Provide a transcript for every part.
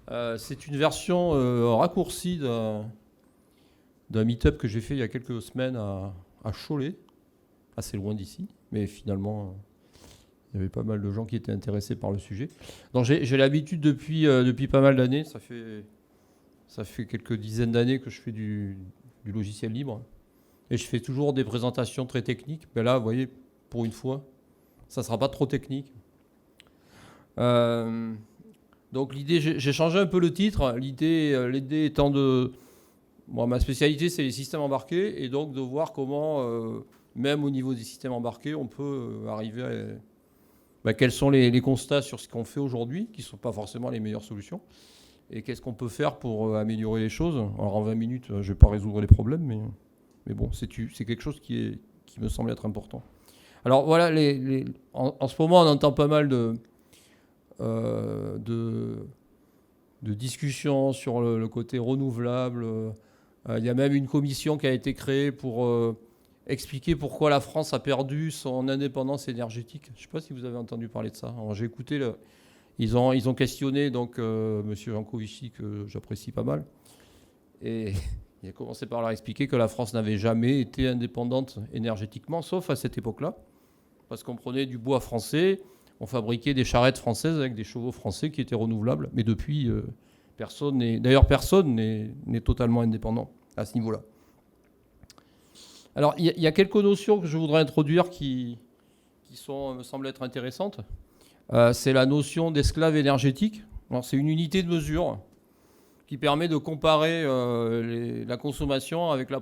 C'est une version raccourcie d'un meet-up que j'ai fait il y a quelques semaines à Cholet, assez loin d'ici, mais finalement, il y avait pas mal de gens qui étaient intéressés par le sujet. Donc j'ai l'habitude depuis pas mal d'années, ça fait quelques dizaines d'années que je fais du logiciel libre, et je fais toujours des présentations très techniques. Mais là, vous voyez, pour une fois, ça ne sera pas trop technique. Donc l'idée, j'ai changé un peu le titre. L'idée étant de... Moi, ma spécialité, c'est les systèmes embarqués, et donc de voir comment, même au niveau des systèmes embarqués, on peut arriver à... quels sont les constats sur ce qu'on fait aujourd'hui, qui ne sont pas forcément les meilleures solutions, et qu'est-ce qu'on peut faire pour améliorer les choses. Alors en 20 minutes, je ne vais pas résoudre les problèmes, mais bon, c'est quelque chose qui me semble être important. Alors voilà, en ce moment, on entend pas mal de discussions sur le côté renouvelable. Il y a même une commission qui a été créée pour expliquer pourquoi la France a perdu son indépendance énergétique. Je ne sais pas si vous avez entendu parler de ça. Alors, j'ai écouté, ils ont questionné donc M. Jancovici, que j'apprécie pas mal. Et il a commencé par leur expliquer que la France n'avait jamais été indépendante énergétiquement, sauf à cette époque-là. Parce qu'on prenait du bois français, on fabriquait des charrettes françaises avec des chevaux français qui étaient renouvelables. Mais depuis, personne n'est totalement indépendant à ce niveau-là. Alors, il y a quelques notions que je voudrais introduire qui me semblent être intéressantes. C'est la notion d'esclave énergétique. Alors, c'est une unité de mesure qui permet de comparer la consommation avec la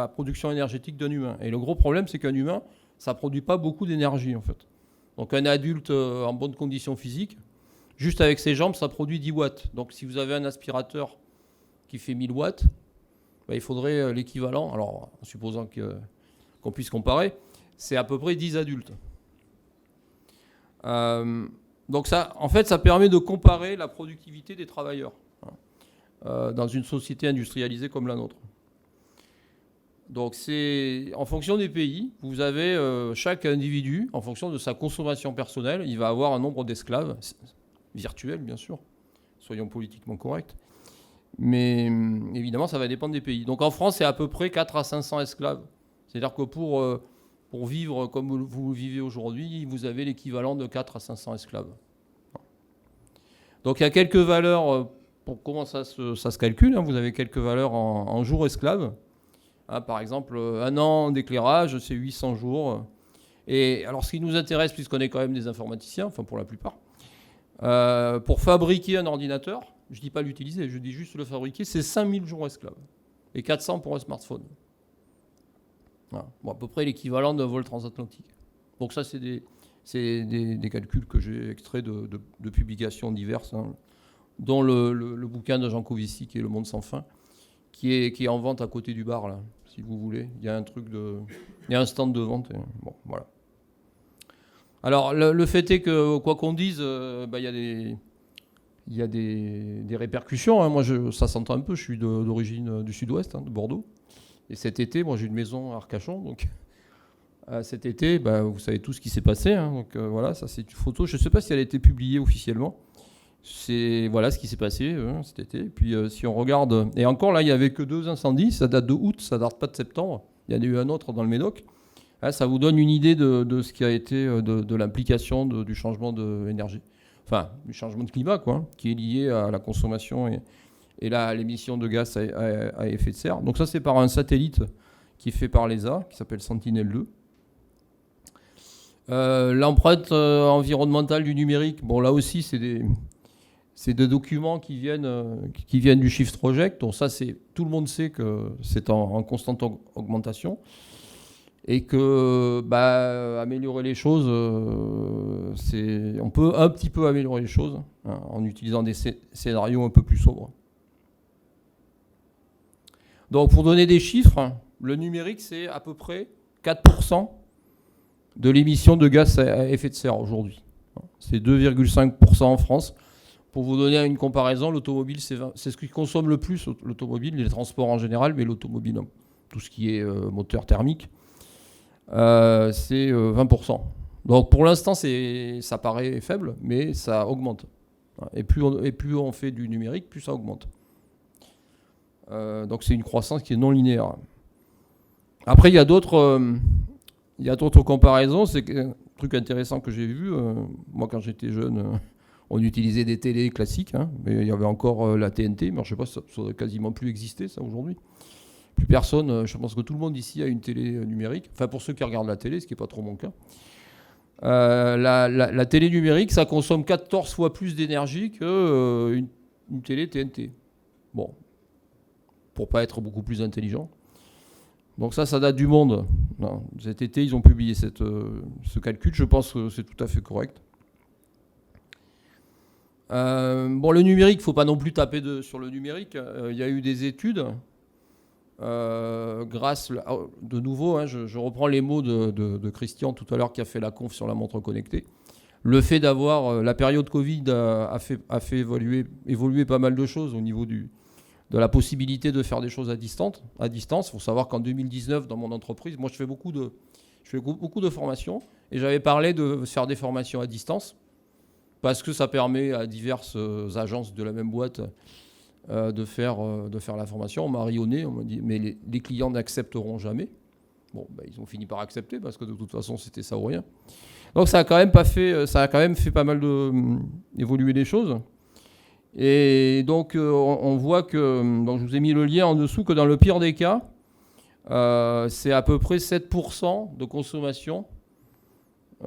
production énergétique d'un humain. Et le gros problème, c'est qu'un humain, ça ne produit pas beaucoup d'énergie, en fait. Donc, un adulte en bonne condition physique, juste avec ses jambes, ça produit 10 watts. Donc, si vous avez un aspirateur qui fait 1000 watts, il faudrait l'équivalent, alors en supposant qu'on puisse comparer, c'est à peu près 10 adultes. Donc ça, en fait, ça permet de comparer la productivité des travailleurs dans une société industrialisée comme la nôtre. Donc c'est en fonction des pays, vous avez chaque individu, en fonction de sa consommation personnelle, il va avoir un nombre d'esclaves, virtuels bien sûr, soyons politiquement corrects. Mais évidemment, ça va dépendre des pays. Donc en France, c'est à peu près 4 à 500 esclaves. C'est-à-dire que pour vivre comme vous vivez aujourd'hui, vous avez l'équivalent de 4 à 500 esclaves. Donc il y a quelques valeurs pour comment ça se calcule. Vous avez quelques valeurs en jours esclaves. Par exemple, un an d'éclairage, c'est 800 jours. Et alors ce qui nous intéresse, puisqu'on est quand même des informaticiens, enfin pour la plupart, pour fabriquer un ordinateur, je ne dis pas l'utiliser, je dis juste le fabriquer, c'est 5000 jours esclaves. Et 400 pour un smartphone. Voilà. Bon, à peu près l'équivalent d'un vol transatlantique. Donc ça, c'est des calculs que j'ai extraits de publications diverses, dont le bouquin de Jancovici, qui est Le Monde sans fin, qui est en vente à côté du bar, là, si vous voulez. Il y a un stand de vente. Bon, voilà. Alors, le fait est que, quoi qu'on dise, il y a des répercussions. Moi, ça s'entend un peu. Je suis d'origine du sud-ouest, de Bordeaux. Et cet été, moi, j'ai une maison à Arcachon. Donc, cet été, vous savez tout ce qui s'est passé. Donc, voilà, ça, c'est une photo. Je ne sais pas si elle a été publiée officiellement. Voilà ce qui s'est passé cet été. Et puis, si on regarde... Et encore, là, il n'y avait que 2 incendies. Ça date de août, ça date pas de septembre. Il y en a eu un autre dans le Médoc. Ça vous donne une idée de ce qui a été de l'implication du changement d'énergie. Enfin, du changement de climat, quoi, qui est lié à la consommation et l'émission de gaz à effet de serre. Donc ça, c'est par un satellite qui est fait par l'ESA, qui s'appelle Sentinel-2. L'empreinte environnementale du numérique, bon, là aussi, c'est des documents qui viennent du Shift Project. Donc ça, tout le monde sait que c'est en constante augmentation. Et que améliorer les choses, on peut un petit peu améliorer les choses en utilisant des scénarios un peu plus sobres. Donc pour donner des chiffres, le numérique c'est à peu près 4% de l'émission de gaz à effet de serre aujourd'hui. C'est 2,5% en France. Pour vous donner une comparaison, l'automobile c'est ce qui consomme le plus, l'automobile, les transports en général, mais l'automobile, tout ce qui est moteur thermique. C'est 20%. Donc pour l'instant, ça paraît faible, mais ça augmente. Et plus on fait du numérique, plus ça augmente. Donc c'est une croissance qui est non linéaire. Après, il y a d'autres comparaisons. C'est un truc intéressant que j'ai vu. Moi, quand j'étais jeune, on utilisait des télés classiques, mais il y avait encore la TNT. Mais je ne sais pas, ça doit quasiment plus exister, ça, aujourd'hui. Plus personne, je pense que tout le monde ici a une télé numérique. Enfin, pour ceux qui regardent la télé, ce qui n'est pas trop mon cas. La télé numérique, ça consomme 14 fois plus d'énergie qu'une télé TNT. Bon, pour pas être beaucoup plus intelligent. Donc ça date du Monde. Non, cet été, ils ont publié ce calcul. Je pense que c'est tout à fait correct. Le numérique, il ne faut pas non plus taper sur le numérique. Il y a eu des études. De nouveau, je reprends les mots de Christian tout à l'heure qui a fait la conf sur la montre connectée. Le fait d'avoir la période Covid a fait évoluer pas mal de choses au niveau de la possibilité de faire des choses à distance. Il faut savoir qu'en 2019, dans mon entreprise, moi je fais beaucoup de formations et j'avais parlé de faire des formations à distance parce que ça permet à diverses agences de la même boîte de faire la formation. On m'a rayonné, on m'a dit mais les clients n'accepteront jamais. Bon, ils ont fini par accepter parce que de toute façon c'était ça ou rien. Donc ça a quand même fait pas mal évoluer les choses. Et donc on voit que, donc je vous ai mis le lien en dessous, que dans le pire des cas, c'est à peu près 7% de consommation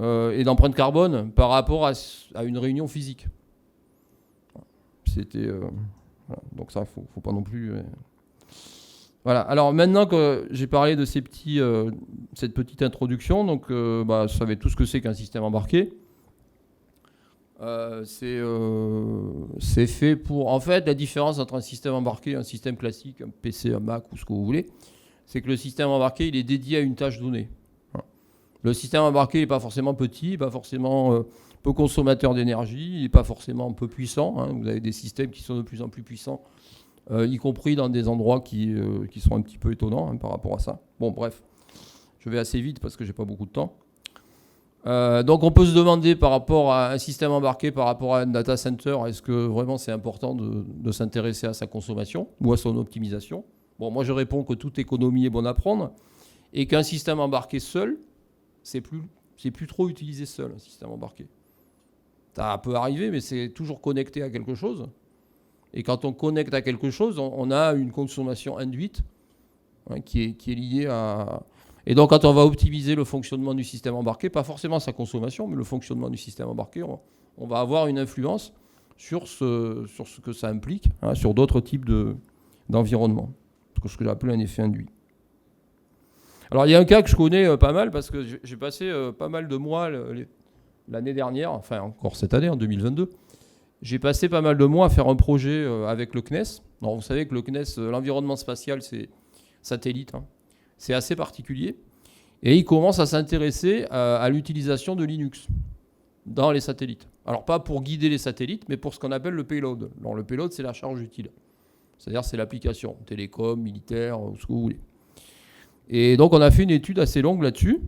et d'empreinte carbone par rapport à une réunion physique. C'était voilà. Donc ça, faut pas non plus. Voilà. Alors maintenant que j'ai parlé de cette petite introduction, donc vous savez tout ce que c'est qu'un système embarqué. C'est fait pour... En fait, la différence entre un système embarqué et un système classique, un PC, un Mac ou ce que vous voulez, c'est que le système embarqué, il est dédié à une tâche donnée. Voilà. Le système embarqué n'est pas forcément petit, pas forcément peu consommateur d'énergie, il n'est pas forcément peu puissant. Vous avez des systèmes qui sont de plus en plus puissants, y compris dans des endroits qui sont un petit peu étonnants par rapport à ça. Bon, bref, je vais assez vite parce que j'ai pas beaucoup de temps. Donc on peut se demander par rapport à un système embarqué, par rapport à un data center, est-ce que vraiment c'est important de s'intéresser à sa consommation ou à son optimisation? Bon, moi je réponds que toute économie est bonne à prendre et qu'un système embarqué seul, c'est plus trop utilisé seul, un système embarqué. Ça peut arriver, mais c'est toujours connecté à quelque chose. Et quand on connecte à quelque chose, on a une consommation induite qui est liée à... Et donc, quand on va optimiser le fonctionnement du système embarqué, pas forcément sa consommation, mais le fonctionnement du système embarqué, on va avoir une influence sur ce que ça implique, sur d'autres types d'environnement, ce que j'appelle un effet induit. Alors, il y a un cas que je connais pas mal, parce que j'ai passé pas mal de mois l'année dernière, enfin encore cette année, en 2022, j'ai passé pas mal de mois à faire un projet avec le CNES. Alors, vous savez que le CNES, l'environnement spatial, c'est satellite, c'est assez particulier. Et il commence à s'intéresser à l'utilisation de Linux dans les satellites. Alors pas pour guider les satellites, mais pour ce qu'on appelle le payload. Alors le payload, c'est la charge utile. C'est-à-dire c'est l'application, télécom, militaire, ce que vous voulez. Et donc on a fait une étude assez longue là-dessus.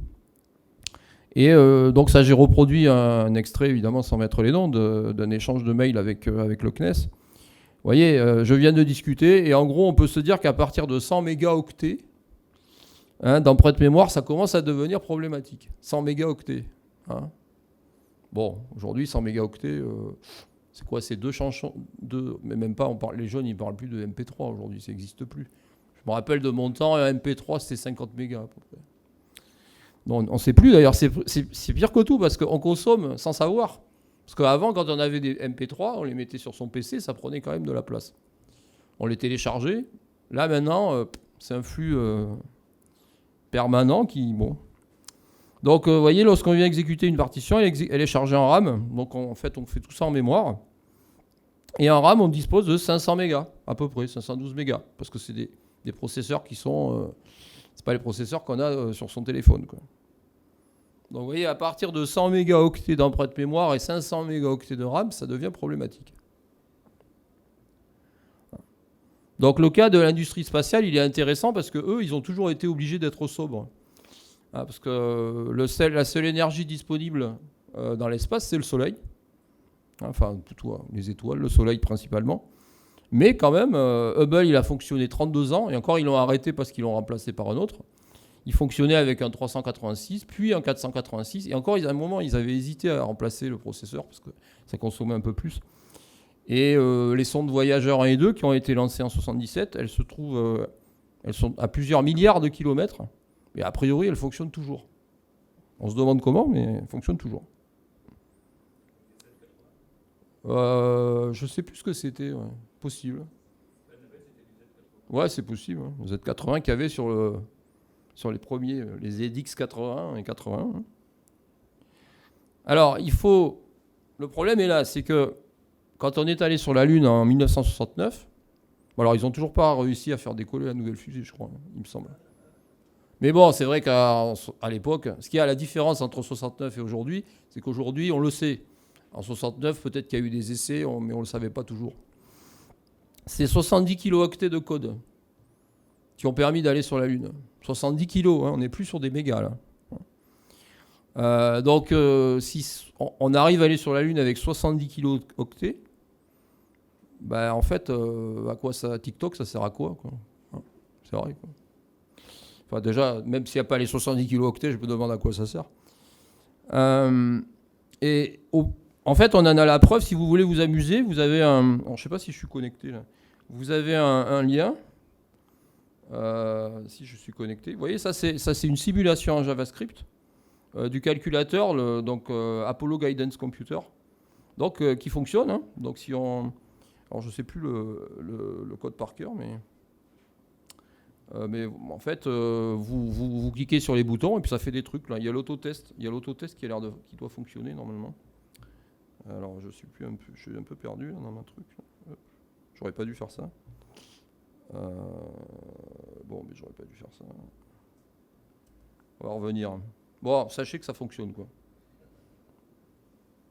Et donc ça, j'ai reproduit un extrait, évidemment sans mettre les noms, d'un échange de mails avec le CNES. Vous voyez, je viens de discuter, et en gros, on peut se dire qu'à partir de 100 mégaoctets, d'empreinte mémoire, ça commence à devenir problématique. 100 mégaoctets. Bon, aujourd'hui, 100 mégaoctets, c'est quoi? C'est deux chansons, mais même pas, les jeunes, ils ne parlent plus de MP3 aujourd'hui, ça n'existe plus. Je me rappelle de mon temps, un MP3, c'était 50 mégas à peu près. Non, on ne sait plus d'ailleurs, c'est pire que tout, parce qu'on consomme sans savoir. Parce qu'avant, quand on avait des MP3, on les mettait sur son PC, ça prenait quand même de la place. On les téléchargeait. Là, maintenant, c'est un flux... permanent qui... Bon. Donc, vous voyez, lorsqu'on vient exécuter une partition, elle est chargée en RAM. Donc, en fait, on fait tout ça en mémoire. Et en RAM, on dispose de 500 mégas, à peu près, 512 mégas. Parce que c'est des processeurs qui sont... c'est pas les processeurs qu'on a sur son téléphone, quoi. Donc, vous voyez, à partir de 100 mégaoctets d'empreinte mémoire et 500 mégaoctets de RAM, ça devient problématique. Donc le cas de l'industrie spatiale, il est intéressant parce qu'eux, ils ont toujours été obligés d'être sobres. Parce que la seule énergie disponible dans l'espace, c'est le soleil. Enfin, plutôt les étoiles, le Soleil principalement. Mais quand même, Hubble, il a fonctionné 32 ans, et encore, ils l'ont arrêté parce qu'ils l'ont remplacé par un autre. Il fonctionnait avec un 386, puis un 486, et encore, à un moment, ils avaient hésité à remplacer le processeur, parce que ça consommait un peu plus. Et les sondes Voyager 1 et 2, qui ont été lancées en 77, elles se trouvent, elles sont à plusieurs milliards de kilomètres, et a priori, elles fonctionnent toujours. On se demande comment, mais elles fonctionnent toujours. Je sais plus ce que c'était, ouais. Possible. Ouais, c'est possible. Hein. Z80 qu'il y avait sur les premiers, les ZX 81 et 81. Hein. Alors, le problème est là, c'est que quand on est allé sur la Lune en 1969, alors ils n'ont toujours pas réussi à faire décoller la nouvelle fusée, je crois, il me semble. Mais bon, c'est vrai qu'à l'époque, ce qui a la différence entre 69 et aujourd'hui, c'est qu'aujourd'hui, on le sait. En 69, peut-être qu'il y a eu des essais, mais on ne le savait pas toujours. C'est 70 kilooctets de code qui ont permis d'aller sur la Lune. 70 kilos, hein, on n'est plus sur des mégas là. Donc, si on arrive à aller sur la Lune avec 70 kilooctets, ben, en fait, à quoi ça, TikTok, ça sert à quoi, quoi. C'est vrai, quoi. Enfin, déjà, même s'il n'y a pas les 70 kilooctets, je me demande à quoi ça sert. En fait, on en a la preuve. Si vous voulez vous amuser, vous avez un... Alors, je ne sais pas si je suis connecté là. Vous avez un lien. Si je suis connecté. Vous voyez, ça c'est une simulation en JavaScript du calculateur, Apollo Guidance Computer, donc qui fonctionne. Hein. Donc si on... Alors je ne sais plus le code par cœur, mais en fait, vous cliquez sur les boutons et puis ça fait des trucs. Là. Il y a l'autotest qui doit fonctionner normalement. Alors je suis un peu perdu là, dans mon truc. J'aurais pas dû faire ça. Bon, mais j'aurais pas dû faire ça. On va revenir. Bon, sachez que ça fonctionne, quoi.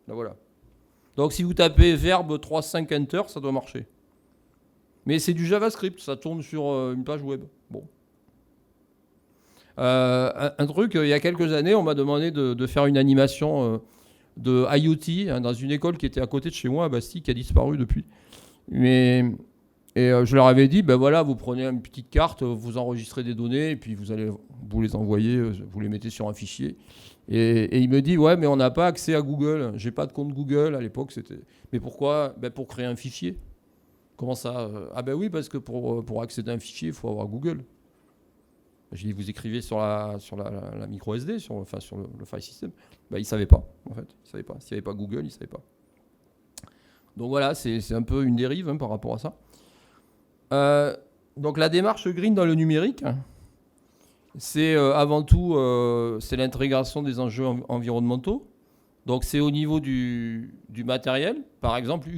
Là, voilà. Donc, si vous tapez verbe 3.5 enter, ça doit marcher. Mais c'est du JavaScript, ça tourne sur une page web. Bon. Un truc, il y a quelques années, on m'a demandé de faire une animation de IoT hein, dans une école qui était à côté de chez moi, à Bastille, qui a disparu depuis. Je leur avais dit, ben voilà, vous prenez une petite carte, vous enregistrez des données, et puis vous les envoyez, vous les mettez sur un fichier. Et il me dit, ouais, mais on n'a pas accès à Google. J'ai pas de compte Google. À l'époque, c'était... Mais pourquoi ? Ben pour créer un fichier. Comment ça ? Ah ben oui, parce que pour accéder à un fichier, il faut avoir Google. J'ai dit, vous écrivez sur la micro SD, sur le file system. Ben, il ne savait pas, en fait. Il savait pas. S'il n'y avait pas Google, il ne savait pas. Donc voilà, c'est un peu une dérive hein, par rapport à ça. Donc la démarche green dans le numérique, c'est avant tout c'est l'intégration des enjeux environnementaux. Donc c'est au niveau du matériel. Par exemple,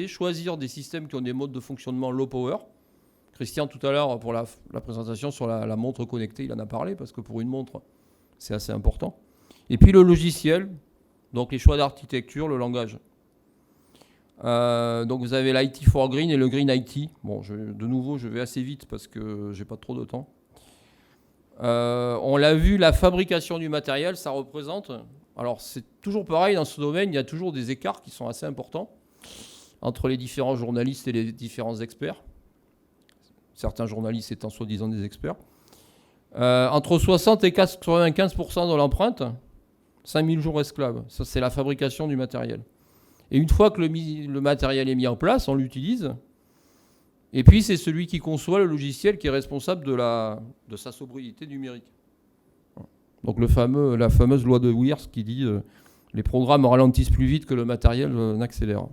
choisir des systèmes qui ont des modes de fonctionnement low power. Christian, tout à l'heure, pour la présentation sur la montre connectée, il en a parlé, parce que pour une montre, c'est assez important. Et puis le logiciel, donc les choix d'architecture, le langage. Donc vous avez l'IT for Green et le Green IT. Bon, de nouveau, je vais assez vite parce que j'ai pas trop de temps. On l'a vu, la fabrication du matériel, ça représente... Alors c'est toujours pareil, dans ce domaine, il y a toujours des écarts qui sont assez importants entre les différents journalistes et les différents experts. Certains journalistes étant soi-disant des experts. Entre 60 et 95% de l'empreinte, 5000 jours esclaves. Ça, c'est la fabrication du matériel. Et une fois que le matériel est mis en place, on l'utilise. Et puis, c'est celui qui conçoit le logiciel qui est responsable de sa sobriété numérique. Donc, la fameuse loi de Wirth qui dit les programmes ralentissent plus vite que le matériel n'accélère.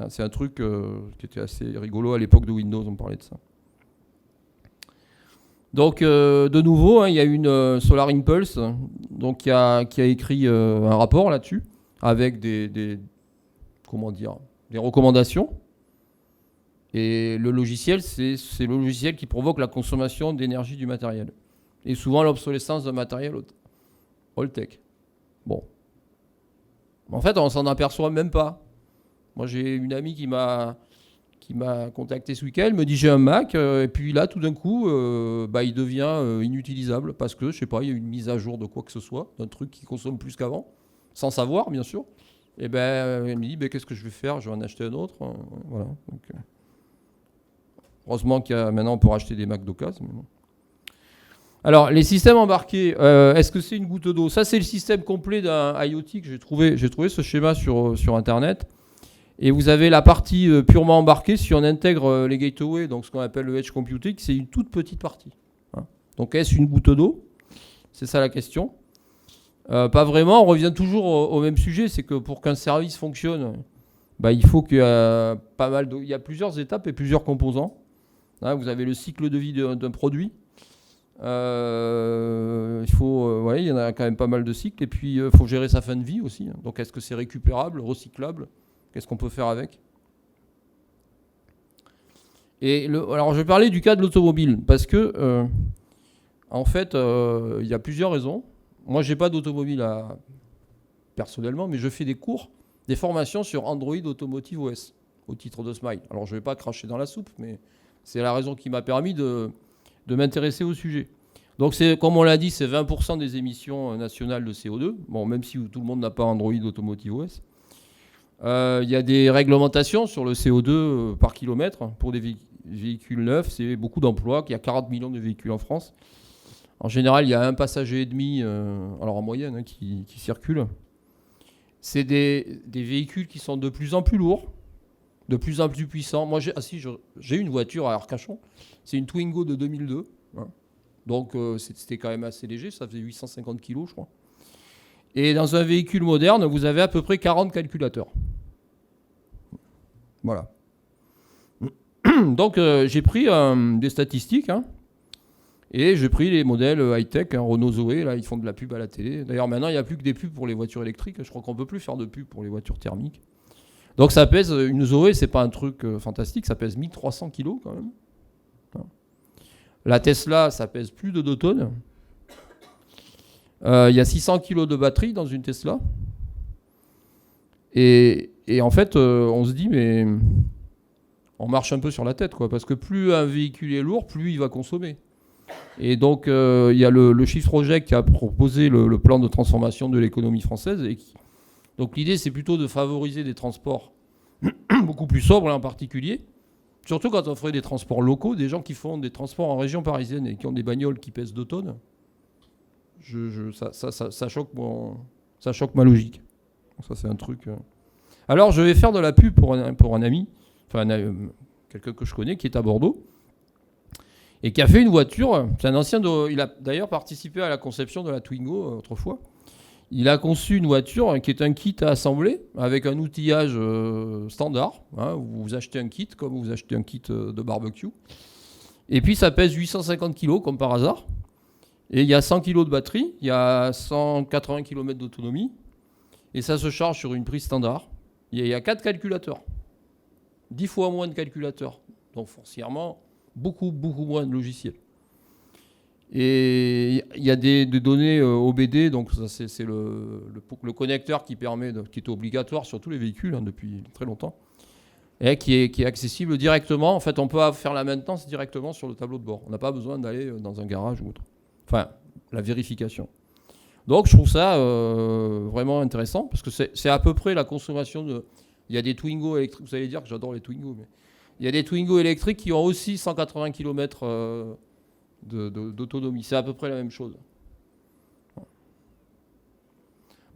C'est un truc qui était assez rigolo à l'époque de Windows, on parlait de ça. Donc, de nouveau, hein, il y a une Solar Impulse donc, qui a écrit un rapport là-dessus avec des recommandations. Et le logiciel, c'est le logiciel qui provoque la consommation d'énergie du matériel. Et souvent l'obsolescence d'un matériel old-tech. Bon. En fait, on s'en aperçoit même pas. Moi, j'ai une amie qui m'a contacté ce week-end, elle me dit j'ai un Mac, et puis là, tout d'un coup, il devient inutilisable parce que, je sais pas, il y a une mise à jour de quoi que ce soit, d'un truc qui consomme plus qu'avant, sans savoir, bien sûr. Et ben, il me dit, ben, qu'est-ce que je vais faire? Je vais en acheter un autre. Voilà. Donc, heureusement maintenant, on peut racheter des Mac d'occasion. Bon. Alors, les systèmes embarqués, est-ce que c'est une goutte d'eau? Ça, c'est le système complet d'un IoT que j'ai trouvé. J'ai trouvé ce schéma sur Internet. Et vous avez la partie purement embarquée. Si on intègre les gateways, donc ce qu'on appelle le edge computing, c'est une toute petite partie. Hein. Donc, est-ce une goutte d'eau? C'est ça la question. Pas vraiment. On revient toujours au même sujet. C'est que pour qu'un service fonctionne, bah, il faut qu'il y ait pas mal il y a plusieurs étapes et plusieurs composants. Hein, vous avez le cycle de vie d'un produit. Il y en a quand même pas mal de cycles. Et puis, il faut gérer sa fin de vie aussi. Donc, est-ce que c'est récupérable, recyclable? Qu'est-ce qu'on peut faire avec? Alors, je vais parler du cas de l'automobile. Parce que, en fait, il y a plusieurs raisons. Moi, je n'ai pas d'automobile personnellement, mais je fais des cours, des formations sur Android Automotive OS, au titre de Smile. Alors, je ne vais pas cracher dans la soupe, mais c'est la raison qui m'a permis de m'intéresser au sujet. Donc, comme on l'a dit, c'est 20% des émissions nationales de CO2. Bon, même si tout le monde n'a pas Android Automotive OS. Il y a des réglementations sur le CO2 par kilomètre. Pour des véhicules neufs, c'est beaucoup d'emplois. Il y a 40 millions de véhicules en France. En général, il y a un passager et demi, alors en moyenne, hein, qui circule. C'est des véhicules qui sont de plus en plus lourds, de plus en plus puissants. Moi, j'ai une voiture à Arcachon. C'est une Twingo de 2002. Hein. Donc, c'était quand même assez léger. Ça faisait 850 kilos, je crois. Et dans un véhicule moderne, vous avez à peu près 40 calculateurs. Voilà. Donc, j'ai pris des statistiques, hein, et j'ai pris les modèles high-tech, hein, Renault Zoé, là, ils font de la pub à la télé. D'ailleurs, maintenant, il n'y a plus que des pubs pour les voitures électriques. Je crois qu'on ne peut plus faire de pub pour les voitures thermiques. Donc, ça pèse, une Zoé, c'est pas un truc fantastique, ça pèse 1300 kilos quand même. La Tesla, ça pèse plus de 2 tonnes. Il y a 600 kilos de batterie dans une Tesla. Et en fait, on se dit, mais on marche un peu sur la tête, quoi, parce que plus un véhicule est lourd, plus il va consommer. Et donc, il y a le Shift Project qui a proposé le plan de transformation de l'économie française. Donc, l'idée, c'est plutôt de favoriser des transports beaucoup plus sobres, en particulier. Surtout quand on ferait des transports locaux, des gens qui font des transports en région parisienne et qui ont des bagnoles qui pèsent 2 tonnes. Ça choque ma logique. Ça, c'est un truc. Alors, je vais faire de la pub pour un ami, enfin, quelqu'un que je connais qui est à Bordeaux et qui a fait une voiture. C'est un ancien. Il a d'ailleurs participé à la conception de la Twingo autrefois. Il a conçu une voiture qui est un kit à assembler avec un outillage standard. Hein, vous achetez un kit comme vous achetez un kit de barbecue. Et puis, ça pèse 850 kg comme par hasard. Et il y a 100 kg de batterie, il y a 180 km d'autonomie, et ça se charge sur une prise standard. Il y a 4 calculateurs, 10 fois moins de calculateurs, donc foncièrement, beaucoup moins de logiciels. Et il y a des données OBD, donc ça, c'est le connecteur qui est obligatoire sur tous les véhicules hein, depuis très longtemps, et qui est accessible directement. En fait, on peut faire la maintenance directement sur le tableau de bord. On n'a pas besoin d'aller dans un garage ou autre. Enfin, la vérification. Donc, je trouve ça vraiment intéressant, parce que c'est à peu près la consommation de... Il y a des Twingo électriques, vous allez dire que j'adore les Twingo, mais il y a des Twingo électriques qui ont aussi 180 km d'autonomie. C'est à peu près la même chose.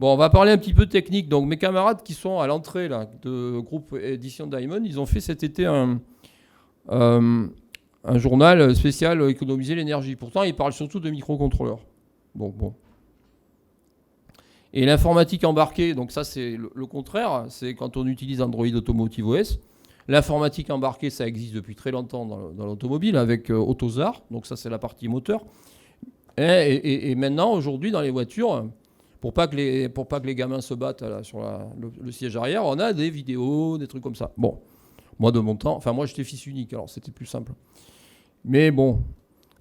Bon, on va parler un petit peu technique. Donc, mes camarades qui sont à l'entrée là, de groupe Édition Diamond, ils ont fait cet été un journal spécial économiser l'énergie. Pourtant, il parle surtout de microcontrôleurs. Bon. Et l'informatique embarquée, donc ça c'est le contraire, c'est quand on utilise Android Automotive OS. L'informatique embarquée, ça existe depuis très longtemps dans l'automobile avec AutoSAR, donc ça c'est la partie moteur. Et maintenant, aujourd'hui, dans les voitures, pour pas que les gamins se battent là, sur le siège arrière, on a des vidéos, des trucs comme ça. Bon, moi de mon temps, enfin moi j'étais fils unique, alors c'était plus simple. Mais bon,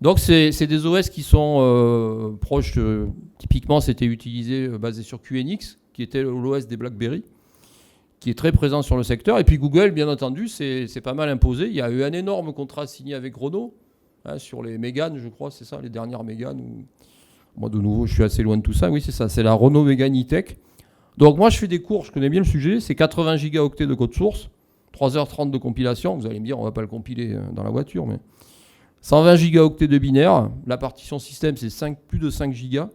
donc c'est des OS qui sont proches, typiquement c'était utilisé, basé sur QNX, qui était l'OS des BlackBerry, qui est très présent sur le secteur. Et puis Google, bien entendu, c'est pas mal imposé. Il y a eu un énorme contrat signé avec Renault, hein, sur les Mégane, je crois, c'est ça, les dernières Mégane. Moi de nouveau, je suis assez loin de tout ça. Oui, c'est ça, c'est la Renault Mégane E-Tech. Donc moi je fais des cours, je connais bien le sujet, c'est 80 gigaoctets de code source, 3h30 de compilation, vous allez me dire on va pas le compiler dans la voiture, mais 120 gigaoctets de binaire, la partition système c'est plus de 5 gigas.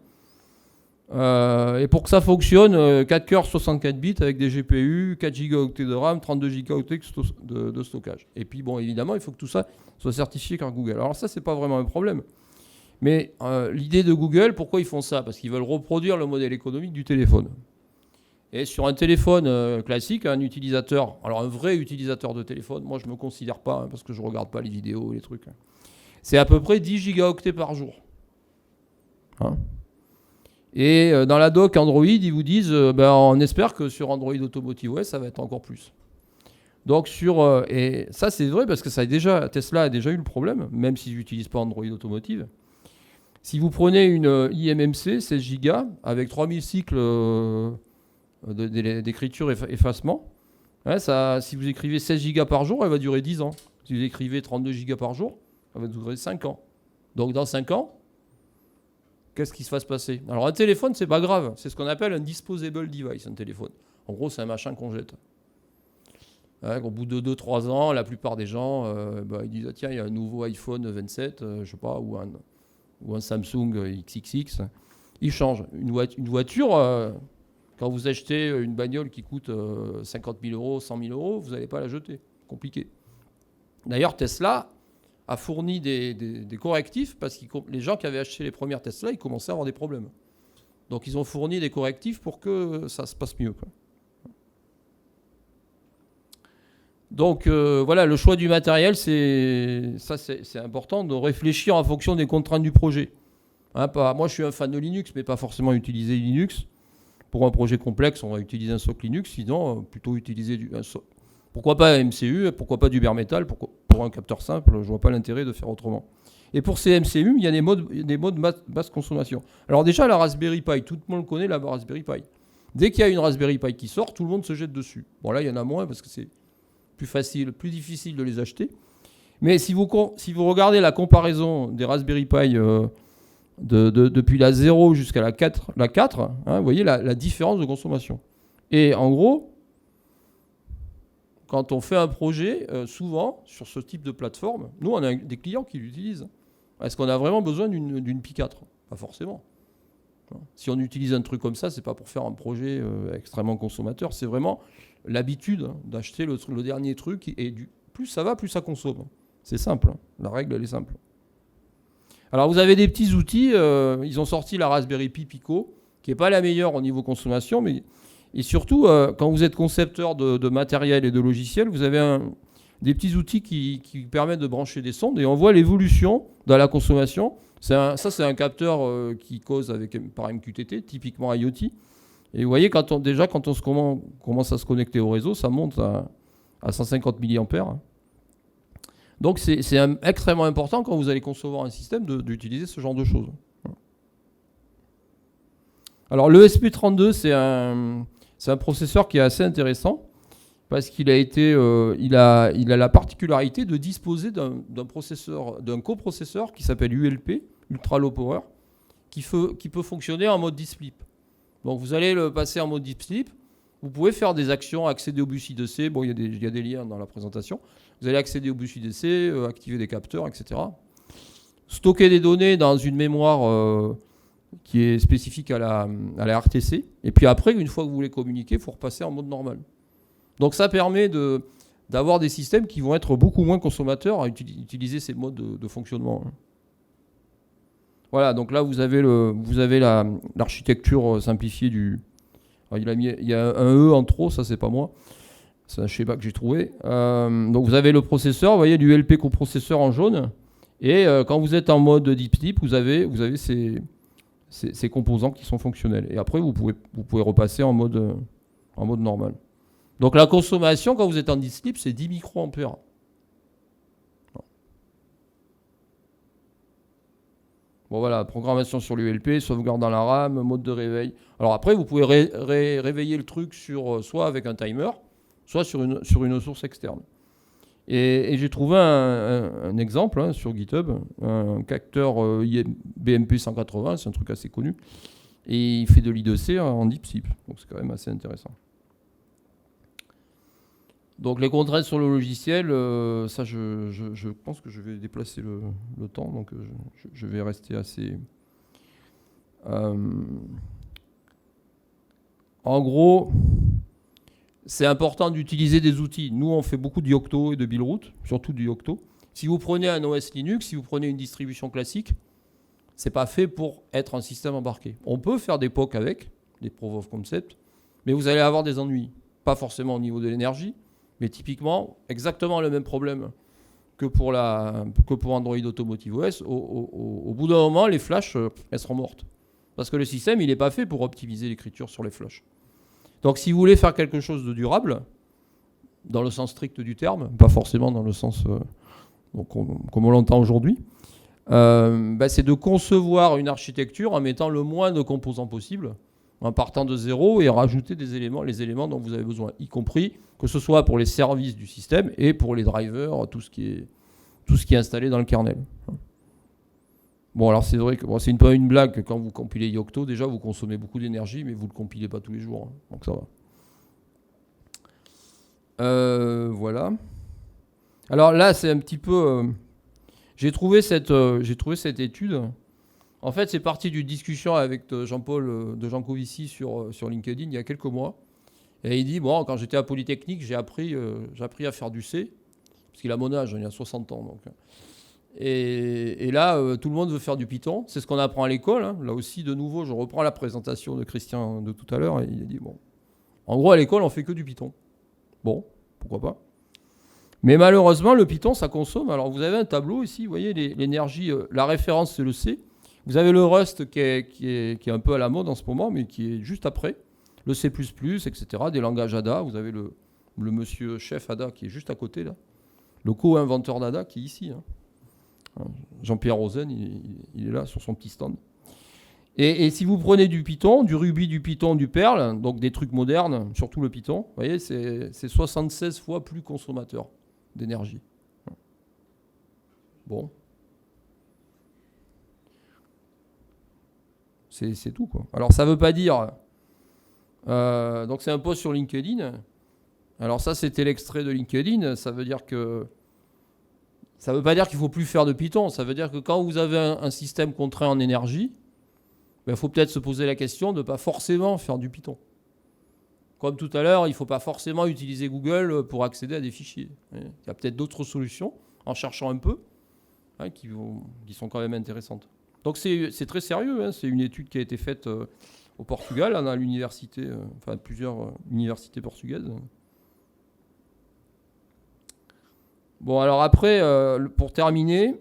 Et pour que ça fonctionne, 4 cœurs 64 bits avec des GPU, 4 gigaoctets de RAM, 32 gigaoctets de stockage. Et puis bon, évidemment, il faut que tout ça soit certifié par Google. Alors ça, c'est pas vraiment un problème. Mais l'idée de Google, pourquoi ils font ça? Parce qu'ils veulent reproduire le modèle économique du téléphone. Et sur un téléphone classique, un utilisateur, alors un vrai utilisateur de téléphone, moi je ne me considère pas, parce que je ne regarde pas les vidéos, les trucs. C'est à peu près 10 gigaoctets par jour. Hein? Et dans la doc Android, ils vous disent, on espère que sur Android Automotive OS, ça va être encore plus. Donc et ça c'est vrai parce que Tesla a déjà eu le problème, même s'ils n'utilisent pas Android Automotive. Si vous prenez une IMMC 16 Go avec 3000 cycles d'écriture effacement, si vous écrivez 16 Go par jour, elle va durer 10 ans. Si vous écrivez 32 Go par jour, elle va durer 5 ans. Donc dans 5 ans, qu'est-ce qui va se passer? Alors un téléphone, c'est pas grave. C'est ce qu'on appelle un disposable device, un téléphone. En gros, c'est un machin qu'on jette. Au bout de 2-3 ans, la plupart des gens, ils disent tiens, il y a un nouveau iPhone 27, je sais pas, ou un Samsung XXX. Ils changent. Une voiture, quand vous achetez une bagnole qui coûte 50 000 euros, 100 000 euros, vous n'allez pas la jeter. Compliqué. D'ailleurs, Tesla a fourni des correctifs parce que les gens qui avaient acheté les premières Tesla, ils commençaient à avoir des problèmes. Donc ils ont fourni des correctifs pour que ça se passe mieux, quoi. Donc voilà, le choix du matériel, c'est important de réfléchir en fonction des contraintes du projet. Moi je suis un fan de Linux, mais pas forcément utiliser Linux. Pour un projet complexe, on va utiliser un socle Linux, sinon plutôt utiliser pourquoi pas un MCU, pourquoi pas du bare metal, pour un capteur simple, je vois pas l'intérêt de faire autrement. Et pour ces MCU, il y a des modes basse consommation. Alors déjà, la Raspberry Pi, tout le monde connaît la Raspberry Pi. Dès qu'il y a une Raspberry Pi qui sort, tout le monde se jette dessus. Bon là, il y en a moins parce que c'est plus facile, plus difficile de les acheter. Mais si vous regardez la comparaison des Raspberry Pi depuis la 0 jusqu'à la 4, vous voyez la différence de consommation. Et en gros, quand on fait un projet, souvent, sur ce type de plateforme, nous, on a des clients qui l'utilisent. Est-ce qu'on a vraiment besoin d'une Pi 4? Pas forcément. Si on utilise un truc comme ça, c'est pas pour faire un projet extrêmement consommateur, c'est vraiment l'habitude d'acheter le dernier truc, et plus ça va, plus ça consomme. C'est simple, la règle, elle est simple. Alors vous avez des petits outils, ils ont sorti la Raspberry Pi Pico, qui n'est pas la meilleure au niveau consommation, et surtout, quand vous êtes concepteur de matériel et de logiciel, vous avez des petits outils qui permettent de brancher des sondes, et on voit l'évolution dans la consommation. Ça, c'est un capteur qui cause par MQTT, typiquement IoT. Et vous voyez, quand on commence à se connecter au réseau, ça monte à 150 mA. Donc c'est extrêmement important quand vous allez concevoir un système d'utiliser ce genre de choses. Alors le SP32, c'est un processeur qui est assez intéressant parce qu'il il a la particularité de disposer d'un coprocesseur qui s'appelle ULP, Ultra Low Power, qui peut fonctionner en mode deep sleep. Donc vous allez le passer en mode deep sleep. Vous pouvez faire des actions, accéder au bus IDC. Bon, il y a des liens dans la présentation. Vous allez accéder au bus IDC, activer des capteurs, etc. Stocker des données dans une mémoire qui est spécifique à la RTC. Et puis après, une fois que vous voulez communiquer, il faut repasser en mode normal. Donc ça permet d'avoir des systèmes qui vont être beaucoup moins consommateurs à utiliser ces modes de fonctionnement. Voilà, donc là vous avez l'architecture simplifiée du... Alors, il y a un E en trop, ça c'est pas moi. C'est un schéma que j'ai trouvé. Donc vous avez le processeur, vous voyez l'ULP coprocesseur en jaune. Et quand vous êtes en mode deep sleep, vous avez ces composants qui sont fonctionnels. Et après vous pouvez repasser en mode normal. Donc la consommation quand vous êtes en deep sleep, c'est 10 microampères. Bon voilà, programmation sur l'ULP, sauvegarde dans la RAM, mode de réveil. Alors après, vous pouvez réveiller le truc soit avec un timer, soit sur une source externe. Et j'ai trouvé un exemple sur GitHub, un capteur BMP 180, c'est un truc assez connu, Et il fait de l'I2C en DeepSeek. Donc c'est quand même assez intéressant. Donc les contraintes sur le logiciel, ça je pense que je vais déplacer le temps, donc je vais rester assez... en gros, c'est important d'utiliser des outils. Nous, on fait beaucoup de Yocto et de Buildroot, surtout du Yocto. Si vous prenez un OS Linux, si vous prenez une distribution classique, c'est pas fait pour être un système embarqué. On peut faire des POC avec, des Proof of Concept, mais vous allez avoir des ennuis. Pas forcément au niveau de l'énergie, mais typiquement, exactement le même problème que pour Android Automotive OS. Au bout d'un moment, les flashs, elles seront mortes. Parce que le système, il n'est pas fait pour optimiser l'écriture sur les flashs. Donc si vous voulez faire quelque chose de durable, dans le sens strict du terme, pas forcément dans le sens comme on l'entend aujourd'hui, c'est de concevoir une architecture en mettant le moins de composants possible, en partant de zéro et rajouter les éléments dont vous avez besoin, y compris que ce soit pour les services du système et pour les drivers, tout ce qui est installé dans le kernel. Bon, alors c'est vrai que c'est pas une blague que quand vous compilez Yocto, déjà vous consommez beaucoup d'énergie, mais vous ne le compilez pas tous les jours, donc ça va. Voilà. Alors là, c'est un petit peu... J'ai trouvé cette étude. En fait, c'est parti d'une discussion avec Jean-Paul de Jancovici sur LinkedIn il y a quelques mois. Et il dit, bon, quand j'étais à Polytechnique, j'ai appris à faire du C, parce qu'il a mon âge, il a 60 ans. Donc. Et là, tout le monde veut faire du Python. C'est ce qu'on apprend à l'école. Hein. Là aussi, de nouveau, je reprends la présentation de Christian de tout à l'heure. Et il a dit, bon, en gros, à l'école, on fait que du Python. Bon, pourquoi pas. Mais malheureusement, le Python, ça consomme. Alors, vous avez un tableau ici, vous voyez, l'énergie, la référence, c'est le C. Vous avez le Rust qui est un peu à la mode en ce moment, mais qui est juste après. Le C++, etc., des langages ADA. Vous avez le monsieur chef ADA qui est juste à côté, là. Le co-inventeur d'ADA qui est ici. Hein. Jean-Pierre Rosen, il est là sur son petit stand. Et si vous prenez du Python, du Ruby, du Python, du Perl, donc des trucs modernes, surtout le Python, vous voyez, c'est 76 fois plus consommateur d'énergie. Bon. C'est tout, quoi. Alors, ça ne veut pas dire... donc, c'est un post sur LinkedIn. Alors, ça, c'était l'extrait de LinkedIn. Ça veut dire que... Ça ne veut pas dire qu'il ne faut plus faire de Python. Ça veut dire que quand vous avez un système contraint en énergie, il faut peut-être se poser la question de ne pas forcément faire du Python. Comme tout à l'heure, il ne faut pas forcément utiliser Google pour accéder à des fichiers. Il y a peut-être d'autres solutions, en cherchant un peu, qui sont quand même intéressantes. Donc c'est très sérieux. Hein. C'est une étude qui a été faite au Portugal, à l'université, plusieurs universités portugaises. Bon, alors après, pour terminer,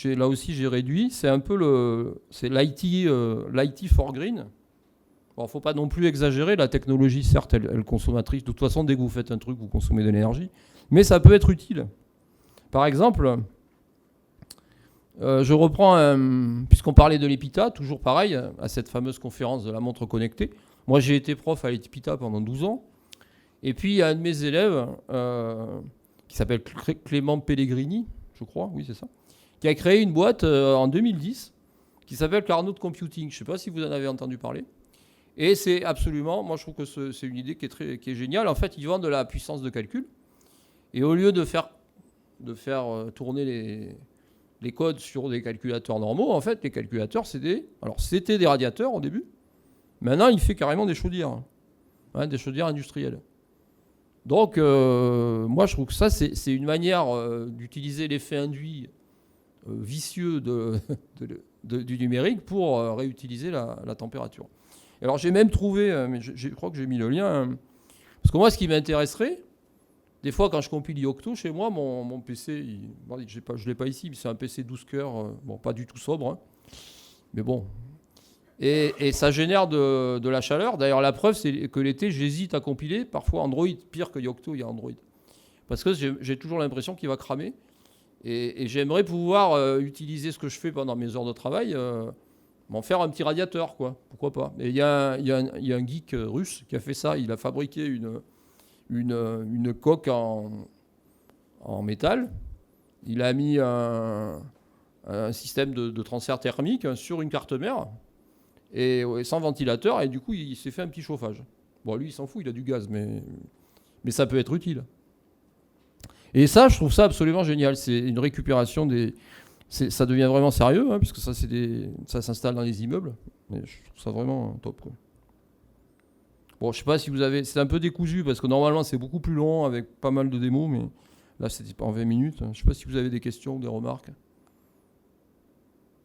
là aussi j'ai réduit, c'est un peu c'est l'IT for green. Bon, faut pas non plus exagérer, la technologie, certes, elle est consommatrice. De toute façon, dès que vous faites un truc, vous consommez de l'énergie. Mais ça peut être utile. Par exemple, je reprends, puisqu'on parlait de l'EPITA, toujours pareil, à cette fameuse conférence de la montre connectée. Moi, j'ai été prof à l'EPITA pendant 12 ans. Et puis, il y a un de mes élèves... qui s'appelle Clément Pellegrini, je crois, oui c'est ça, qui a créé une boîte en 2010 qui s'appelle Carnot Computing. Je ne sais pas si vous en avez entendu parler. Et c'est absolument, moi je trouve que c'est une idée qui est géniale. En fait, ils vendent de la puissance de calcul. Et au lieu de faire tourner les codes sur des calculateurs normaux, en fait, les calculateurs, c'était des radiateurs au début. Maintenant, il fait carrément des chaudières. Des chaudières industrielles. Donc, moi, je trouve que ça, c'est une manière d'utiliser l'effet induit vicieux du numérique pour réutiliser la température. Alors, j'ai même trouvé, mais je crois que j'ai mis le lien, parce que moi, ce qui m'intéresserait, des fois, quand je compile Yocto chez moi, mon PC, je ne l'ai pas ici, mais c'est un PC 12 cœurs, bon, pas du tout sobre, hein, mais bon... Et ça génère de la chaleur. D'ailleurs, la preuve, c'est que l'été, j'hésite à compiler. Parfois, Android, pire que Yocto, il y a Android. Parce que j'ai toujours l'impression qu'il va cramer. Et j'aimerais pouvoir utiliser ce que je fais pendant mes heures de travail, m'en faire un petit radiateur, quoi. Pourquoi pas. Et il y a un geek russe qui a fait ça. Il a fabriqué une coque en métal. Il a mis un système de transfert thermique sur une carte mère. et sans ventilateur, et du coup, il s'est fait un petit chauffage. Bon, lui, il s'en fout, il a du gaz, mais ça peut être utile. Et ça, je trouve ça absolument génial. C'est une récupération ça devient vraiment sérieux, hein, puisque ça s'installe dans les immeubles. Mais je trouve ça vraiment top, quoi. Bon, je sais pas si vous avez... C'est un peu décousu, parce que normalement, c'est beaucoup plus long, avec pas mal de démos, mais là, c'était en 20 minutes. Je sais pas si vous avez des questions ou des remarques.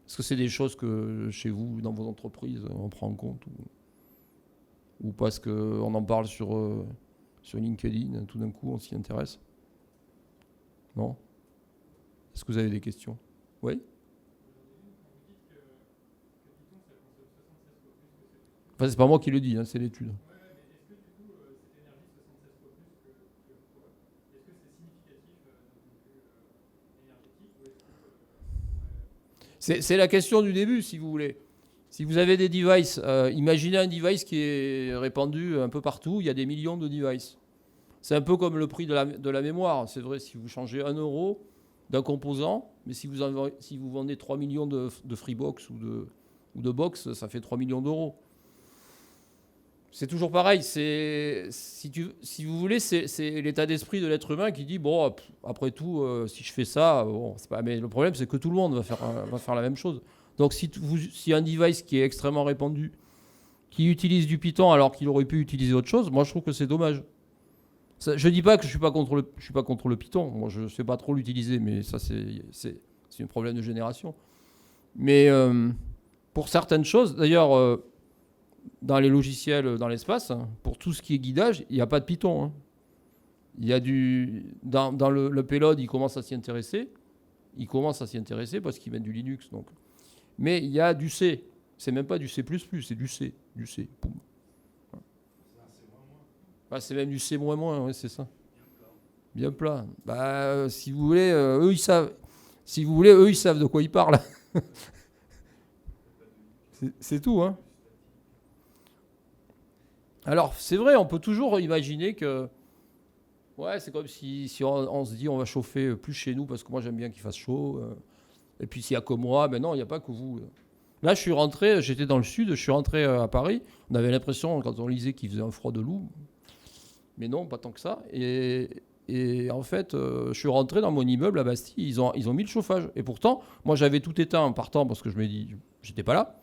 Est-ce que c'est des choses que, chez vous, dans vos entreprises, on prend en compte ou parce qu'on en parle sur LinkedIn, tout d'un coup, on s'y intéresse? Non? Est-ce que vous avez des questions? Oui? Enfin, c'est pas moi qui le dis, hein, c'est l'étude. C'est la question du début, si vous voulez. Si vous avez des devices, imaginez un device qui est répandu un peu partout, il y a des millions de devices. C'est un peu comme le prix de la mémoire. C'est vrai, si vous changez 1 euro d'un composant, mais si vous vendez 3 millions de Freebox ou de box, ça fait 3 millions d'euros. C'est toujours pareil. Si vous voulez, c'est l'état d'esprit de l'être humain qui dit, bon, après tout, si je fais ça, bon, c'est pas... Mais le problème, c'est que tout le monde va faire la même chose. Donc si un device qui est extrêmement répandu, qui utilise du Python alors qu'il aurait pu utiliser autre chose, moi je trouve que c'est dommage. Je ne dis pas que je suis pas contre le Python. Moi je ne sais pas trop l'utiliser, mais ça c'est un problème de génération. Mais pour certaines choses, d'ailleurs, dans les logiciels dans l'espace, pour tout ce qui est guidage, il n'y a pas de Python, hein. Il y a dans le payload, il commence à s'y intéresser. Il commence à s'y intéresser parce qu'ils mettent du Linux, donc. Mais il y a du C. C'est même pas du C++, c'est du C. Du C. Boum. Bah, c'est même du C-, ouais, c'est ça. Bien plat. Bah, si vous voulez, eux, ils savent. Si vous voulez, eux, ils savent de quoi ils parlent. C'est tout, hein. Alors, c'est vrai, on peut toujours imaginer que... Ouais, c'est comme si on se dit on va chauffer plus chez nous parce que moi, j'aime bien qu'il fasse chaud. Et puis s'il n'y a que moi, ben non, il n'y a pas que vous. Là, je suis rentré, j'étais dans le sud, je suis rentré à Paris. On avait l'impression, quand on lisait, qu'il faisait un froid de loup. Mais non, pas tant que ça. Et en fait, je suis rentré dans mon immeuble à Bastille, ils ont mis le chauffage. Et pourtant, moi, j'avais tout éteint en partant parce que je me dis, j'étais pas là.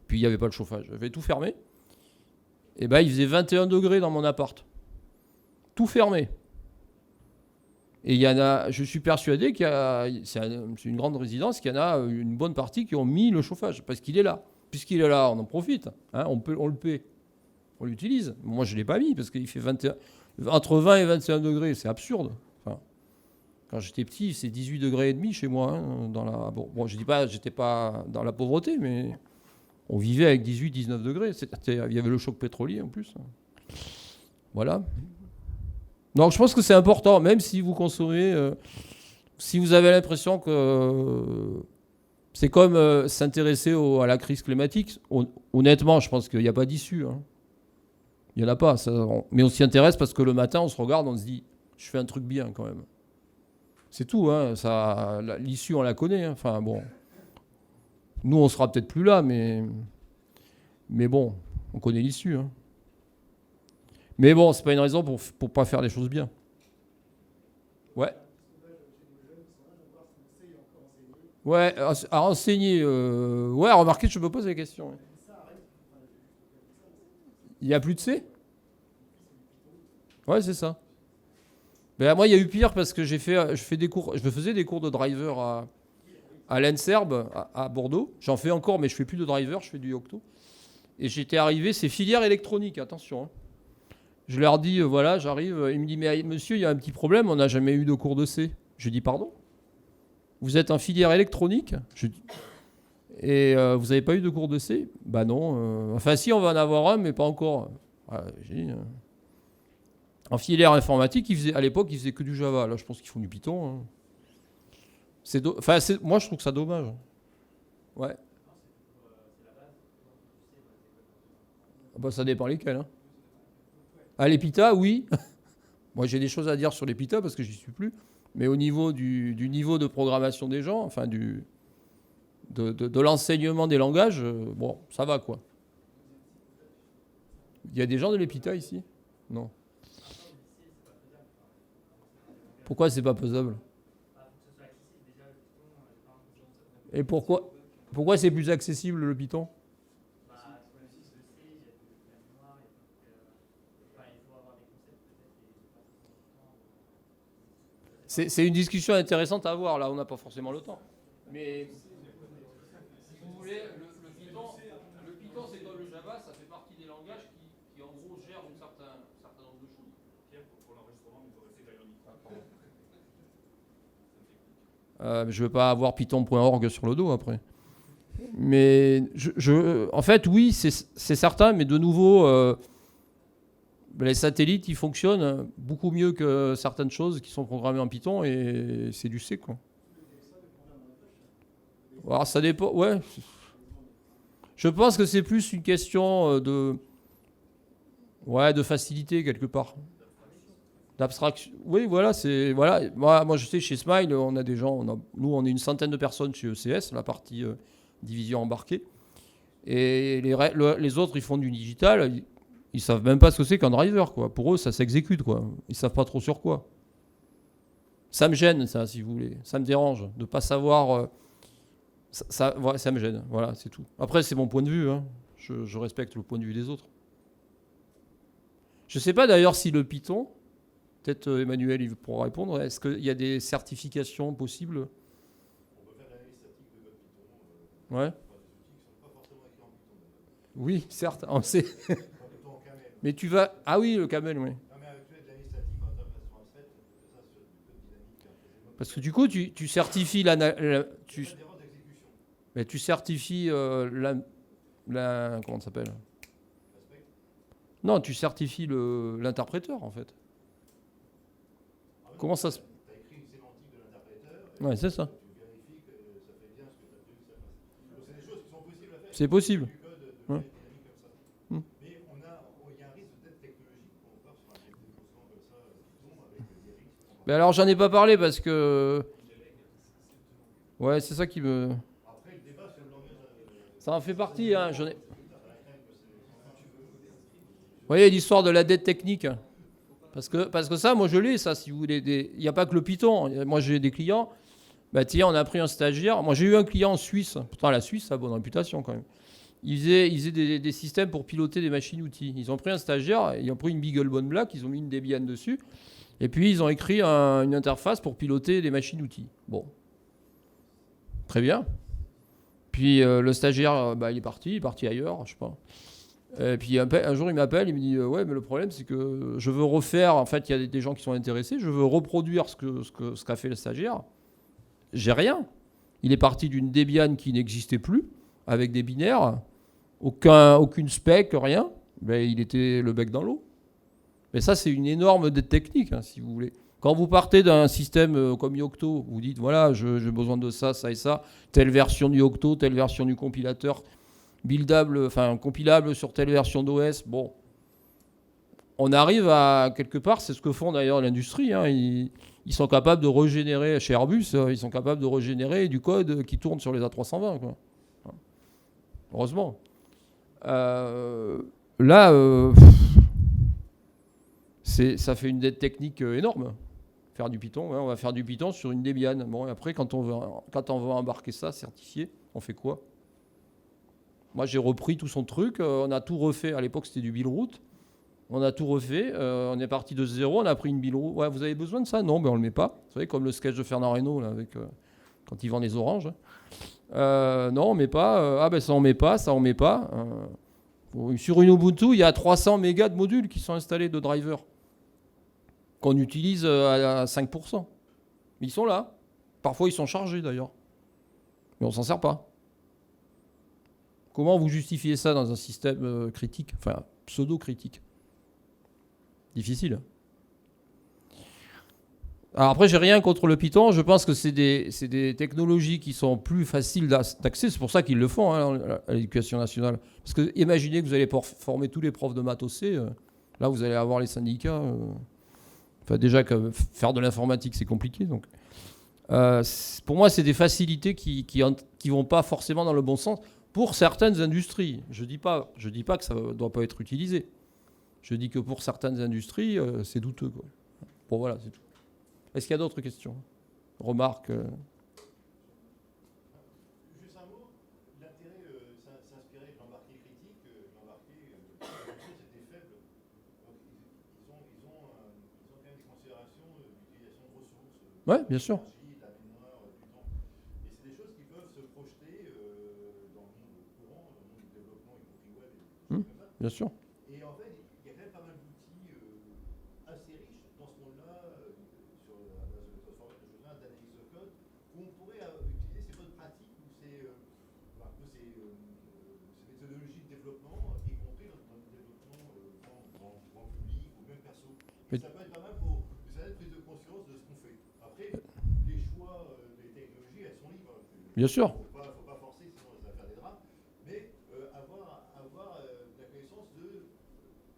Puis il n'y avait pas le chauffage. J'avais tout fermé. Et ben, il faisait 21 degrés dans mon appart. Tout fermé. Et il y en a, je suis persuadé c'est une grande résidence, qu'il y en a une bonne partie qui ont mis le chauffage, parce qu'il est là. Puisqu'il est là, on en profite, hein, on le paie, on l'utilise. Moi, je ne l'ai pas mis, parce qu'il fait entre 20 et 21 degrés, c'est absurde. Enfin, quand j'étais petit, c'est 18 degrés et demi chez moi. Hein, bon, je dis pas, j'étais pas dans la pauvreté, mais on vivait avec 18-19 degrés. Il y avait le choc pétrolier en plus. Voilà. Donc je pense que c'est important, même si vous consommez, si vous avez l'impression que c'est comme s'intéresser à la crise climatique. Honnêtement, je pense qu'il n'y a pas d'issue. Hein. Il n'y en a pas. Mais on s'y intéresse parce que le matin, on se regarde, on se dit, je fais un truc bien quand même. C'est tout. Hein. L'issue, on la connaît. Hein. Enfin bon, nous, on sera peut-être plus là, mais bon, on connaît l'issue. Hein. Mais bon, c'est pas une raison pour pas faire les choses bien. Ouais. Ouais, à renseigner. Ouais, remarquez, je me pose la question. Ouais. Il n'y a plus de C? Ouais, c'est ça. Ben, moi, il y a eu pire parce que je faisais des cours de driver à l'ENSERB, à Bordeaux. J'en fais encore, mais je fais plus de driver, je fais du Yocto. Et j'étais arrivé, c'est filière électronique, attention. Hein. Je leur dis, voilà, j'arrive. Il me dit, mais monsieur, il y a un petit problème, on n'a jamais eu de cours de C. Je dis, pardon? Vous êtes en filière électronique? Et vous n'avez pas eu de cours de C? Bah non. Enfin, si, on va en avoir un, mais pas encore. En filière informatique, à l'époque, ils faisaient que du Java. Là, je pense qu'ils font du Python. Hein. Moi, je trouve que ça dommage. Ouais. Bah, ça dépend lesquels. Hein. Ah, les Python, oui. Moi, j'ai des choses à dire sur les Python parce que j'y suis plus. Mais au niveau du niveau de programmation des gens, enfin de l'enseignement des langages, bon, ça va quoi. Il y a des gens de l'EPITA ici? Non. Pourquoi c'est pas faisable? Et pourquoi c'est plus accessible le Python? C'est une discussion intéressante à avoir, là, on n'a pas forcément le temps. Mais si vous voulez, le Python c'est comme le Java, ça fait partie des langages qui en gros gèrent un certain nombre de choses. Pour l'enregistrement, il faut rester derrière le micro. Je ne veux pas avoir python.org sur le dos après. Mais en fait, oui, c'est certain, mais de nouveau, les satellites, ils fonctionnent beaucoup mieux que certaines choses qui sont programmées en Python et c'est du C, quoi. Alors, ça dépend, ouais. Je pense que c'est plus une question de facilité quelque part. D'abstraction. Oui, voilà, Moi, je sais, chez Smile, on a des gens, nous, on est une centaine de personnes chez ECS, la partie division embarquée. Et les autres, ils font du digital. Ils savent même pas ce que c'est qu'un driver, quoi. Pour eux, ça s'exécute, quoi. Ils savent pas trop sur quoi. Ça me gêne, ça, si vous voulez. Ça me dérange de pas savoir. Ça me gêne. Voilà, c'est tout. Après, c'est mon point de vue. Hein. Je respecte le point de vue des autres. Je sais pas d'ailleurs si le Python, peut-être Emmanuel, il pourra répondre. Est-ce qu'il y a des certifications possibles? On peut faire l'analyse statique de code Python. Ouais. Oui, certes, on sait. Mais tu vas. Ah oui, le camel, oui. Parce que du coup, tu certifies tu certifies comment ça s'appelle? Non, tu certifies l'interpréteur, en fait. Comment ça se. Tu as écrit une sémantique de l'interpréteur. Ouais, c'est ça. Tu vérifies que ça fait bien ce que tu as prévu que ça fasse. Donc, c'est des choses qui sont possibles à faire. C'est possible. Ouais. Mais alors j'en ai pas parlé parce que. Ouais, c'est ça qui me. Ça en fait partie, hein. Vous voyez l'histoire de la dette technique. Parce que ça, moi je l'ai, ça, si vous voulez. Il n'y a pas que le Python. Moi j'ai des clients. Bah tiens, on a pris un stagiaire. Moi j'ai eu un client en Suisse. Pourtant la Suisse, ça a bonne réputation quand même. Ils faisaient des systèmes pour piloter des machines-outils. Ils ont pris un stagiaire, ils ont pris une BeagleBone Black, ils ont mis une Debian dessus. Et puis, ils ont écrit une interface pour piloter des machines-outils. Bon. Très bien. Puis, le stagiaire, il est parti ailleurs, je sais pas. Et puis, un jour, il m'appelle, il me dit ouais, mais le problème, c'est que je veux refaire. En fait, il y a des gens qui sont intéressés. Je veux reproduire ce qu'a fait le stagiaire. J'ai rien. Il est parti d'une Debian qui n'existait plus, avec des binaires, aucune spec, rien. Ben, il était le bec dans l'eau. Mais ça, c'est une énorme dette technique, hein, si vous voulez. Quand vous partez d'un système comme Yocto, vous dites, voilà, j'ai besoin de ça, ça et ça, telle version du Yocto, telle version du compilateur, compilable sur telle version d'OS, bon. On arrive à, quelque part, c'est ce que font d'ailleurs l'industrie, hein, ils sont capables de régénérer, chez Airbus, ils sont capables de régénérer du code qui tourne sur les A320, quoi. Heureusement. Ça fait une dette technique énorme. Faire du Python, on va faire du Python sur une Debian. Bon, et après, quand on veut embarquer ça, certifié, on fait quoi? Moi, j'ai repris tout son truc. On a tout refait. À l'époque, c'était du Bilroot. On a tout refait. On est parti de zéro. On a pris une Bilroot. Ouais, vous avez besoin de ça? Non, on ne le met pas. Vous savez, comme le sketch de Fernand Reynaud, là, avec, quand il vend les oranges. Non, on ne met pas. Ça, on ne met pas. Ça, on ne met pas. Sur une Ubuntu, il y a 300 mégas de modules qui sont installés de drivers qu'on utilise à 5%. Mais ils sont là. Parfois, ils sont chargés d'ailleurs. Mais on s'en sert pas. Comment vous justifiez ça dans un système critique, enfin pseudo-critique? Difficile. Alors après, j'ai rien contre le Python. Je pense que c'est des technologies qui sont plus faciles d'accès. C'est pour ça qu'ils le font, hein, à l'éducation nationale. Parce que imaginez que vous allez former tous les profs de maths au C. Là, vous allez avoir les syndicats. Enfin, déjà, que faire de l'informatique, c'est compliqué. Donc, pour moi, c'est des facilités qui vont pas forcément dans le bon sens pour certaines industries. Je dis pas que ça ne doit pas être utilisé. Je dis que pour certaines industries, c'est douteux, quoi. Bon, voilà, c'est tout. Est-ce qu'il y a d'autres questions? Remarques Juste un mot, l'intérêt, s'inspirer de l'embarqué critique, l'embarqué, la chose était faible. Donc ils ont quand même des considérations d'utilisation de ressources, Oui, bien sûr. l'énergie, la mémoire, du temps. Et c'est des choses qui peuvent se projeter dans le monde courant, dans le monde du développement, y compris web et des choses comme ça. Bien sûr. Et en fait, il y a quand même pas mal d'outils assez riches dans ce monde-là, sur la base de méthode formelle, de choses-là, d'analyse de code, où on pourrait utiliser ces bonnes pratiques ou ces méthodologies de développement, y compris dans le développement grand public ou même perso. Mais- Ça peut être pas mal pour une prise de conscience de ce qu'on fait. Après, les choix des technologies, elles sont libres. Bien sûr. Faut pas forcer, sinon ça va faire des drames. Mais avoir la connaissance de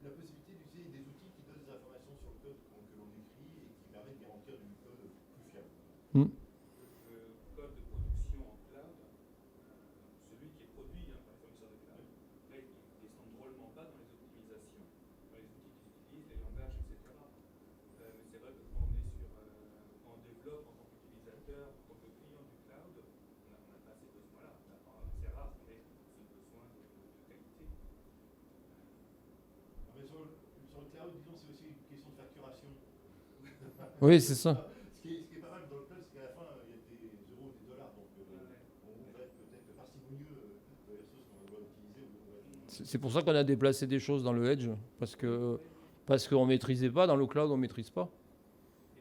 la possibilité d'utiliser des outils qui donnent des informations sur le code que l'on écrit et qui permettent de garantir du code plus fiable. Hmm. Le code de production en cloud, celui qui est produit par les fournisseurs de cloud, là, il ne descend drôlement pas dans les optimisations, dans les outils qu'ils utilisent, les langages, etc. Mais c'est vrai que quand on développe en tant qu'utilisateur, en tant que client du cloud, on n'a pas ces besoins-là. C'est rare qu'on ait ce besoin de qualité. Mais sur le cloud, disons, c'est aussi une question de facturation. Oui, c'est ça. Ce qui est pas mal dans le cloud, c'est qu'à la fin, il y a des euros, des dollars. Donc, on va être peut-être parcimonieux de les ressources qu'on va utiliser. C'est pour ça qu'on a déplacé des choses dans le Edge, parce qu'on ne maîtrisait pas. Dans le cloud, on ne maîtrise pas.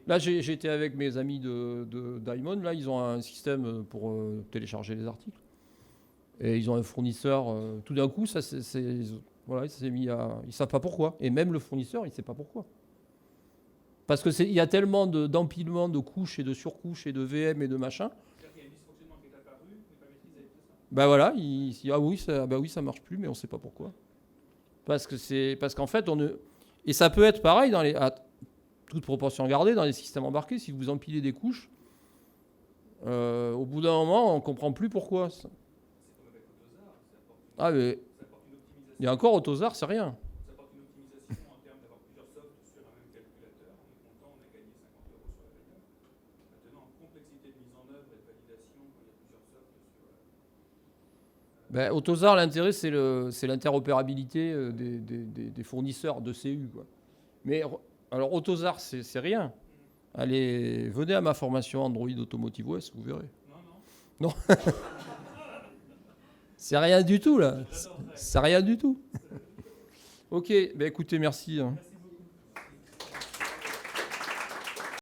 Là, j'étais avec mes amis de Diamond. Là, ils ont un système pour télécharger les articles. Et ils ont un fournisseur. Tout d'un coup, voilà, ça s'est mis à... Ils ne savent pas pourquoi. Et même le fournisseur, il ne sait pas pourquoi. Parce qu'il y a tellement d'empilement de couches et de surcouches et de VM et de machin. C'est-à-dire qu'il y a un dysfonctionnement qui est apparu, mais pas maîtrisé, c'est ça? Ben voilà, oui, ça marche plus, mais on ne sait pas pourquoi. Parce qu'en fait, et ça peut être pareil à toute proportion gardée dans les systèmes embarqués. Si vous empilez des couches, au bout d'un moment, on ne comprend plus pourquoi. C'est comme avec AutoSAR, Ah, mais ça apporte une optimisation. il y a encore AutoSAR, c'est rien. Ça apporte une optimisation en termes d'avoir plusieurs softs sur un même calculateur. On est content, on a gagné 50 € sur la valeur. Maintenant, en complexité de mise en œuvre et de validation, quand il y a plusieurs softs sur... AutoSAR, l'intérêt, c'est l'interopérabilité des fournisseurs de CU, quoi. Mais alors, AutoSAR, c'est rien. Allez, venez à ma formation Android Automotive OS, vous verrez. Non. C'est rien du tout, là. C'est rien du tout. Ok, écoutez, merci.